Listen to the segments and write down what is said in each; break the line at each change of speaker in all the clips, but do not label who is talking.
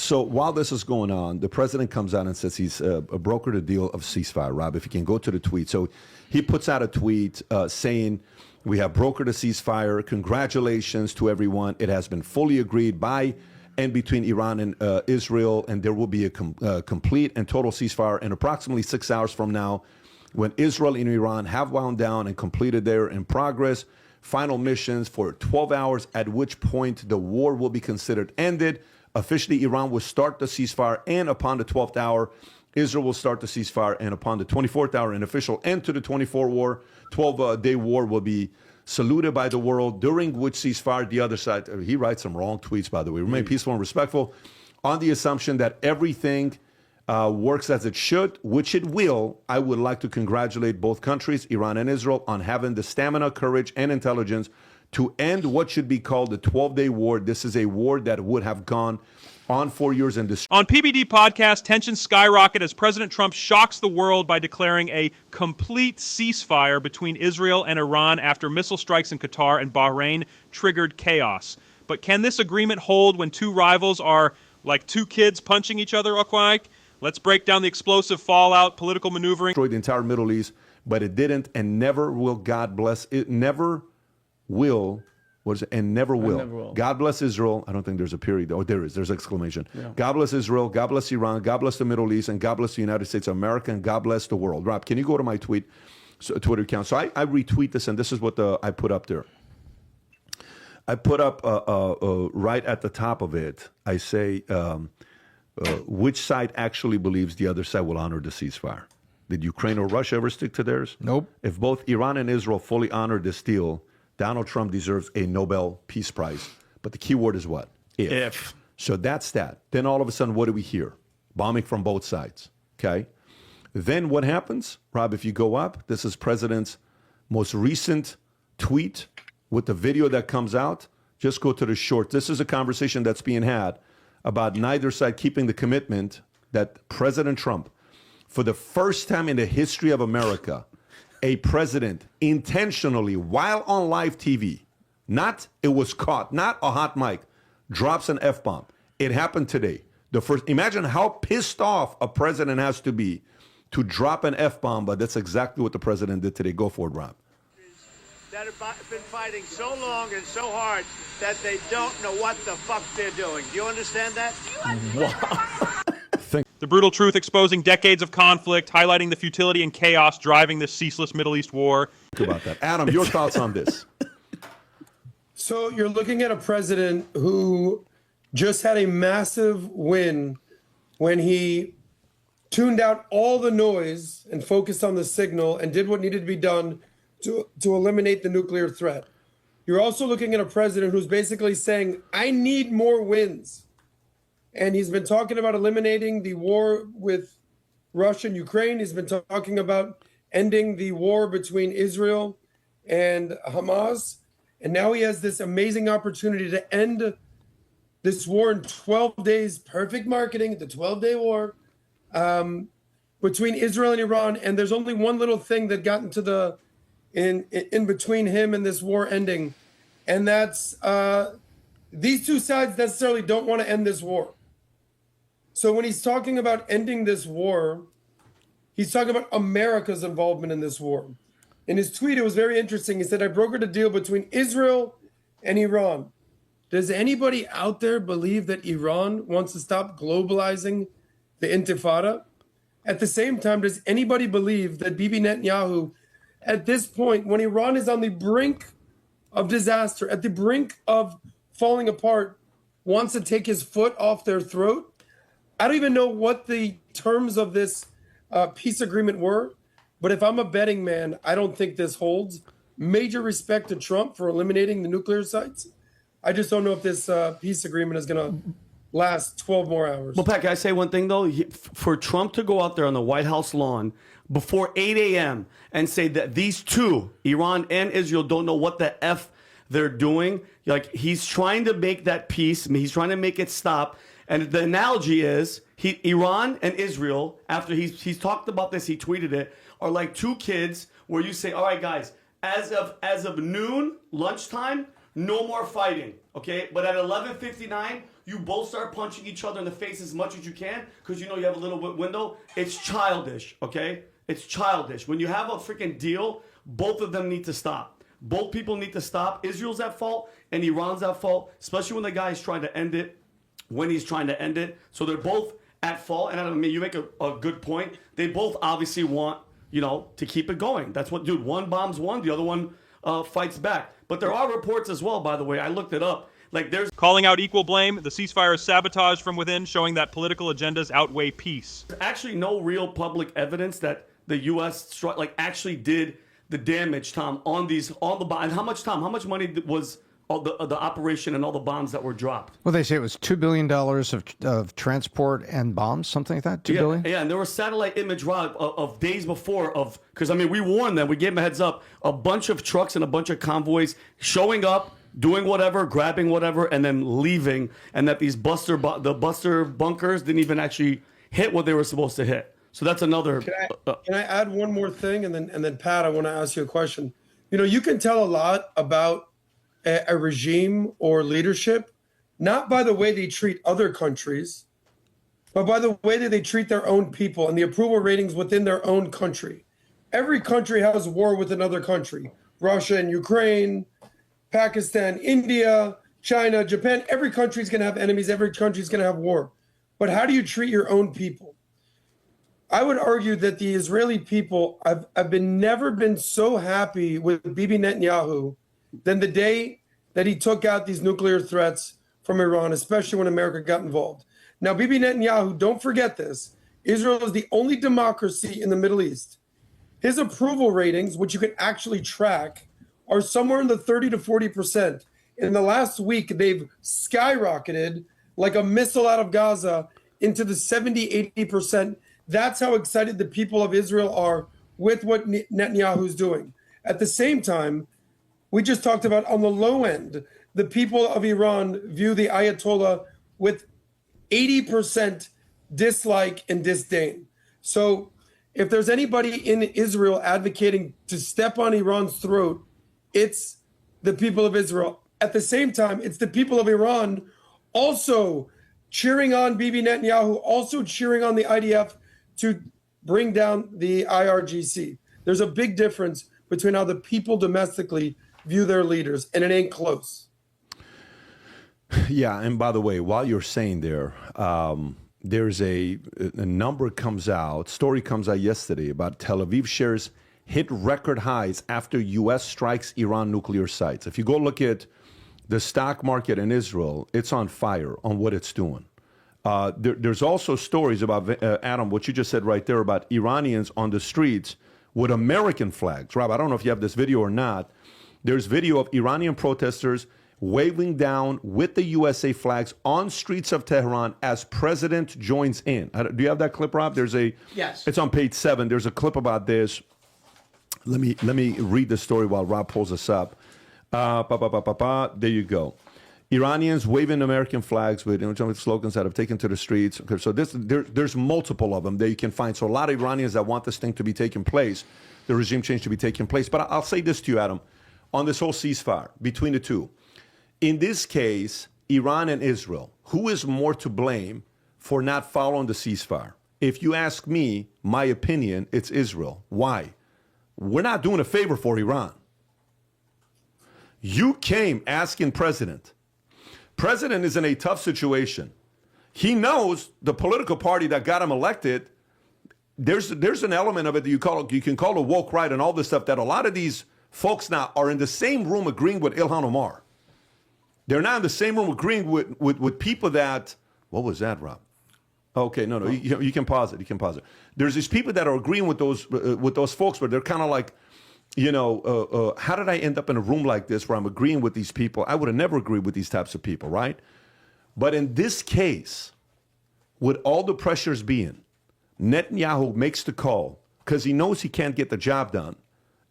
So while this is going on, the president comes out and says he's brokered a deal of ceasefire. Rob, if you can go to the tweet. So he puts out a tweet saying, we have brokered a ceasefire. Congratulations to everyone. It has been fully agreed by and between Iran and Israel, and there will be a complete and total ceasefire in approximately 6 hours from now when Israel and Iran have wound down and completed their in progress final missions for 12 hours, at which point the war will be considered ended. Officially, Iran will start the ceasefire, and upon the 12th hour, Israel will start the ceasefire, and upon the 24th hour, an official end to the 12-day war will be saluted by the world, during which ceasefire the other side, he writes some wrong tweets, by the way, remain peaceful and respectful on the assumption that everything works as it should, which it will. I would like to congratulate both countries, Iran and Israel, on having the stamina, courage, and intelligence to end what should be called the 12-day war. This is a war that would have gone on 4 years and
on PBD podcast, tensions skyrocket as President Trump shocks the world by declaring a complete ceasefire between Israel and Iran after missile strikes in Qatar and Bahrain triggered chaos. But can this agreement hold when two rivals are like two kids punching each other, Aquaik? Let's break down the explosive fallout, political maneuvering.
Destroyed the entire Middle East, but it didn't and never will. God bless it. Never will. What is it? And never will.
Never will.
God bless Israel. I don't think there's a period. Oh, there is. There's an exclamation.
Yeah.
God bless Israel. God bless Iran. God bless the Middle East. And God bless the United States of America. And God bless the world. Rob, can you go to my Twitter account? So I retweet this, and this is what I put up there. I put up right at the top of it, I say, which side actually believes the other side will honor the ceasefire? Did Ukraine or Russia ever stick to theirs?
Nope.
If both Iran and Israel fully honor this deal, Donald Trump deserves a Nobel Peace Prize. But the key word is what? If. So that's that. Then all of a sudden, what do we hear? Bombing from both sides. Okay. Then what happens? Rob, if you go up, this is President's most recent tweet with the video that comes out. Just go to the short. This is a conversation that's being had about neither side keeping the commitment that President Trump, for the first time in the history of America, a president intentionally, while on live TV, not it was caught, not a hot mic, drops an F-bomb. It happened today. Imagine how pissed off a president has to be to drop an F-bomb, but that's exactly what the president did today. Go for it, Rob.
That have been fighting so long and so hard that they don't know what the fuck they're doing. Do you understand that?
The brutal truth exposing decades of conflict, highlighting the futility and chaos driving this ceaseless Middle East war.
Think about that. Adam, your thoughts on this?
So you're looking at a president who just had a massive win when he tuned out all the noise and focused on the signal and did what needed to be done to eliminate the nuclear threat. You're also looking at a president who's basically saying, I need more wins. And he's been talking about eliminating the war with Russia and Ukraine. He's been talking about ending the war between Israel and Hamas. And now he has this amazing opportunity to end this war in 12 days. Perfect marketing, the 12-day war between Israel and Iran. And there's only one little thing that got into the in between him and this war ending. And that's these two sides necessarily don't want to end this war. So when he's talking about ending this war, he's talking about America's involvement in this war. In his tweet, it was very interesting. He said, I brokered a deal between Israel and Iran. Does anybody out there believe that Iran wants to stop globalizing the Intifada? At the same time, does anybody believe that Bibi Netanyahu, at this point, when Iran is on the brink of disaster, at the brink of falling apart, wants to take his foot off their throat? I don't even know what the terms of this peace agreement were, but if I'm a betting man, I don't think this holds. Major respect to Trump for eliminating the nuclear sites. I just don't know if this peace agreement is going to last 12 more hours.
Well, Pat, can I say one thing, though? For Trump to go out there on the White House lawn before 8 a.m. and say that these two, Iran and Israel, don't know what the F they're doing, like he's trying to make that peace. He's trying to make it stop. And the analogy is Iran and Israel, after he's talked about this, he tweeted it, are like two kids where you say, all right, guys, as of noon, lunchtime, no more fighting, okay? But at 11:59, you both start punching each other in the face as much as you can because you know you have a little window. It's childish, okay? It's childish. When you have a freaking deal, both of them need to stop. Both people need to stop. Israel's at fault and Iran's at fault, especially when the guy is trying to end it, when he's trying to end it. So they're both at fault. And I mean, you make a good point. They both obviously want, to keep it going. That's what, dude, one bombs one, the other one fights back. But there are reports as well, by the way. I looked it up. Like there's
Calling out equal blame, the ceasefire is sabotage from within, showing that political agendas outweigh peace.
actually no real public evidence that the U.S. actually did the damage, Tom, on the bombs. And how much, Tom? How much money was all the operation and all the bombs that were dropped?
Well, they say it was $2 billion of transport and bombs, something like that. $2 billion.
Yeah, and there was satellite image, Rob, of days before because I mean we warned them, we gave them a heads up. A bunch of trucks and a bunch of convoys showing up, doing whatever, grabbing whatever, and then leaving, and that these buster bunkers didn't even actually hit what they were supposed to hit. So that's another.
Can I add one more thing, and then Pat, I want to ask you a question. You can tell a lot about a regime or leadership, not by the way they treat other countries, but by the way that they treat their own people and the approval ratings within their own country. Every country has war with another country. Russia and Ukraine, Pakistan, India, China, Japan. Every country is going to have enemies. Every country is going to have war. But how do you treat your own people? I would argue that the Israeli people, I've never been so happy with Bibi Netanyahu than the day that he took out these nuclear threats from Iran, especially when America got involved. Now, Bibi Netanyahu, don't forget this, Israel is the only democracy in the Middle East. His approval ratings, which you can actually track, are somewhere in the 30 to 40%. In the last week, they've skyrocketed like a missile out of Gaza into the 70, 80%. That's how excited the people of Israel are with what Netanyahu's doing. At the same time, we just talked about on the low end, the people of Iran view the Ayatollah with 80% dislike and disdain. So if there's anybody in Israel advocating to step on Iran's throat, it's the people of Israel. At the same time, it's the people of Iran also cheering on Bibi Netanyahu, also cheering on the IDF to bring down the IRGC. There's a big difference between how the people domestically view their leaders, and it ain't close.
Yeah, and by the way, while you're saying there's a number comes out, story comes out yesterday about Tel Aviv shares hit record highs after U.S. strikes Iran nuclear sites. If you go look at the stock market in Israel, it's on fire on what it's doing. There's also stories about, Adam, what you just said right there about Iranians on the streets with American flags. Rob, I don't know if you have this video or not. There's video of Iranian protesters waving down with the USA flags on streets of Tehran as president joins in. Do you have that clip, Rob?
Yes.
It's on page 7. There's a clip about this. Let me read the story while Rob pulls us up. There you go. Iranians waving American flags with slogans that have taken to the streets. Okay, so there's multiple of them that you can find. So a lot of Iranians that want this thing to be taking place, the regime change to be taking place. But I'll say this to you, Adam, on this whole ceasefire between the two. In this case, Iran and Israel, who is more to blame for not following the ceasefire? If you ask me, my opinion, it's Israel. Why? We're not doing a favor for Iran. You came asking President is in a tough situation. He knows the political party that got him elected. There's an element of it that you can call a woke right and all this stuff that a lot of these folks now are in the same room agreeing with Ilhan Omar. They're now in the same room agreeing with people that, what was that, Rob? Okay, no, you can pause it. You can pause it. There's these people that are agreeing with those folks, but they're kind of like, how did I end up in a room like this where I'm agreeing with these people? I would have never agreed with these types of people, right? But in this case, with all the pressures being, Netanyahu makes the call because he knows he can't get the job done.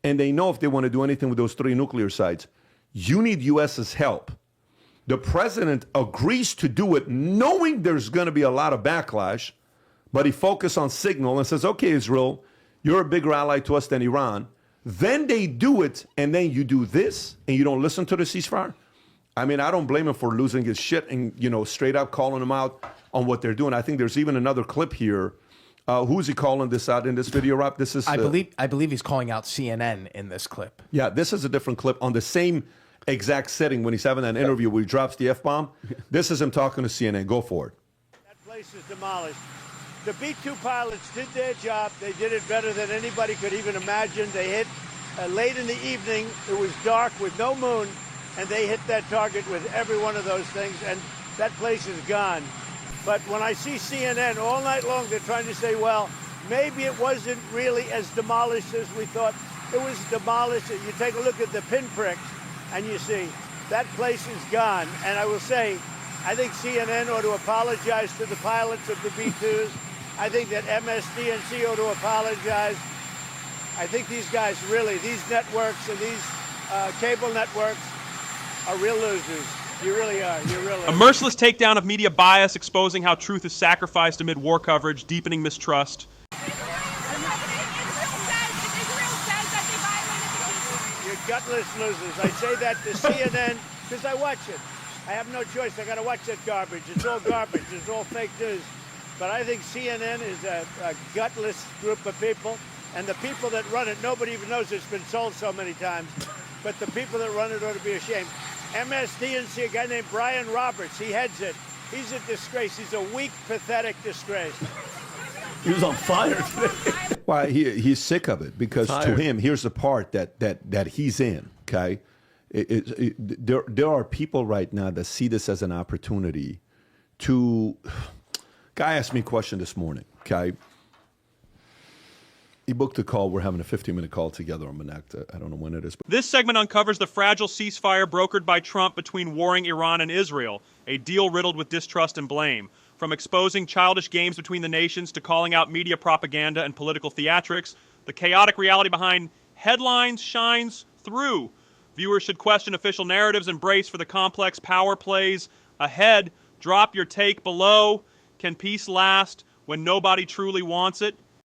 And they know if they want to do anything with those 3 nuclear sites, you need U.S.'s help. The president agrees to do it knowing there's going to be a lot of backlash, but he focuses on signal and says, okay, Israel, you're a bigger ally to us than Iran. Then they do it, and then you do this, and you don't listen to the ceasefire. I mean, I don't blame him for losing his shit and, straight up calling him out on what they're doing. I think there's even another clip here. Who's he calling this out in this video, Rob? This is
I believe he's calling out CNN in this clip.
Yeah, this is a different clip on the same exact setting when he's having that interview where he drops the F-bomb. This is him talking to CNN. Go for it.
That place is demolished. The B-2 pilots did their job. They did it better than anybody could even imagine. They hit late in the evening. It was dark with no moon, and they hit that target with every one of those things, and that place is gone. But when I see CNN all night long, they're trying to say, well, maybe it wasn't really as demolished as we thought. It was demolished. You take a look at the pinpricks, and you see that place is gone. And I will say, I think CNN ought to apologize to the pilots of the B-2s. I think that MSDNC ought to apologize. I think these guys really, these networks and these cable networks are real losers. You really are. You really are.
A merciless takedown of media bias, exposing how truth is sacrificed amid war coverage, deepening mistrust.
You're gutless losers. I say that to CNN because I watch it. I have no choice. I got to watch that garbage. It's all garbage. It's all fake news. But I think CNN is a gutless group of people. And the people that run it, nobody even knows it's been sold so many times. But the people that run it ought to be ashamed. MSDNC, a guy named Brian Roberts, he heads it. He's a disgrace. He's a weak, pathetic disgrace.
He was on fire today.
Well, he's sick of it because
Tired.
to him, here's the part that he's in, okay? There are people right now that see this as an opportunity to... Guy asked me a question this morning, okay? He booked a call. We're having a 15-minute call together on Manacta. I don't know when it is. But
This segment uncovers the fragile ceasefire brokered by Trump between warring Iran and Israel, a deal riddled with distrust and blame. From exposing childish games between the nations to calling out media propaganda and political theatrics, the chaotic reality behind headlines shines through. Viewers should question official narratives and brace for the complex power plays ahead. Drop your take below. Can peace last when nobody truly wants it?